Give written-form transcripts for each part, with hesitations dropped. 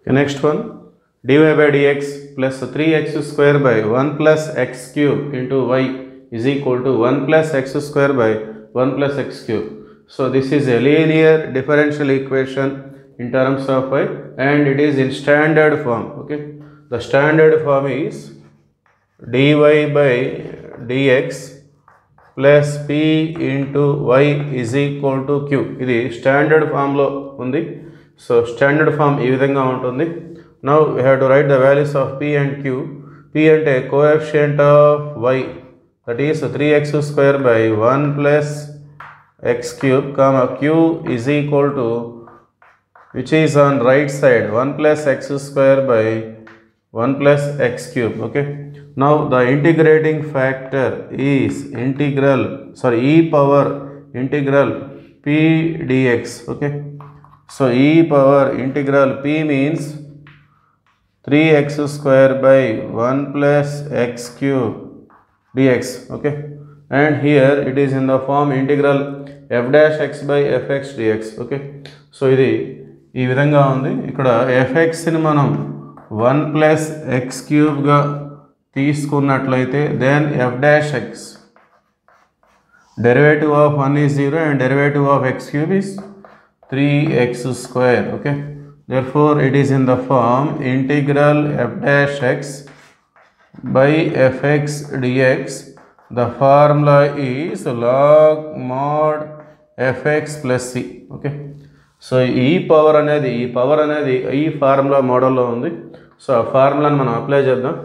Okay, next one, dy by dx plus 3x square by 1 plus x cube into y is equal to 1 plus x square by 1 plus x cube. So this is a linear differential equation in terms of y and it is in standard form. Okay, the standard form is dy by dx plus p into y is equal to q. ఇది standard ఫామ్లో ఉంది. So standard form ఈ విధంగా ఉంటుంది. Now we have to right the values of p and q. p అంటే coefficient of y, that is 3x square by 1 plus x cube, q is equal to, which is on right side, 1 plus x square by 1 plus x cube. Okay, now the integrating factor is e power integral p dx. Okay, so e power integral p means 3x square by 1 plus x cube dx. Okay, and here it is in the form integral f dash x by fx dx. Okay, so ఇది ఈ విధంగా ఉంది. ఇక్కడ fx ని మనం 1 plus x క్యూబ్గా తీసుకున్నట్లయితే then f dash x, derivative of 1 is 0 and derivative of x cube is 3x square. Okay, therefore it is in the form integral f dash x by fx dx. The formula is log mod fx plus c. Okay, so e power అనేది ఈ formula మోడల్లో ఉంది. So ఆ ఫార్ములాని మనం apply చేద్దాం.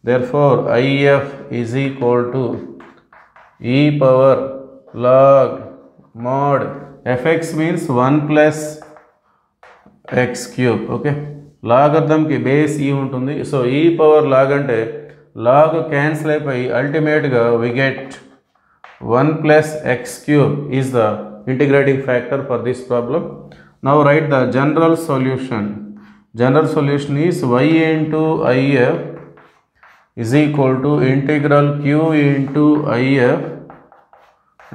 Therefore if is equal to e power log mod f x means 1 plus x cube. Okay, లాగర్థంకి base e ఉంటుంది. So e power log అంటే లాగ్ క్యాన్సిల్ అయిపోయి అల్టిమేట్గా we get 1 plus x cube is the integrating factor for this problem. Now write the general solution. General solution is y into if is equal to integral q into if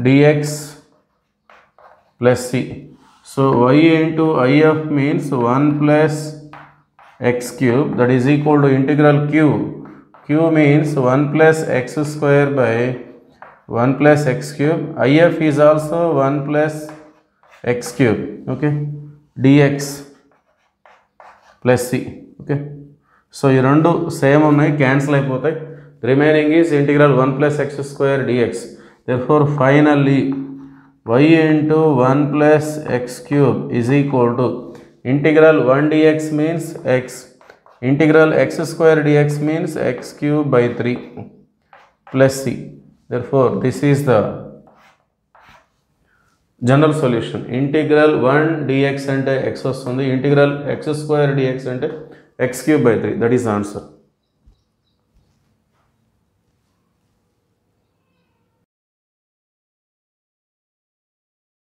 dx plus c. So y into if means 1 plus x cube, that is equal to integral q. Q means 1 plus x square by 1 plus x cube. if is also 1 plus x cube. Okay, dx plus c. Okay, so ఈ రెండు same ఉన్నాయి, cancel అయిపోతాయి. Remaining is integral 1 plus x square dx. therefore finally y into 1 plus x cube is equal to integral 1 dx means x, integral x square dx means x cube by 3 plus c. Therefore this is the general solution. Integral 1 dx ante x vastundi, integral x square dx ante x cube by 3. That is the answer.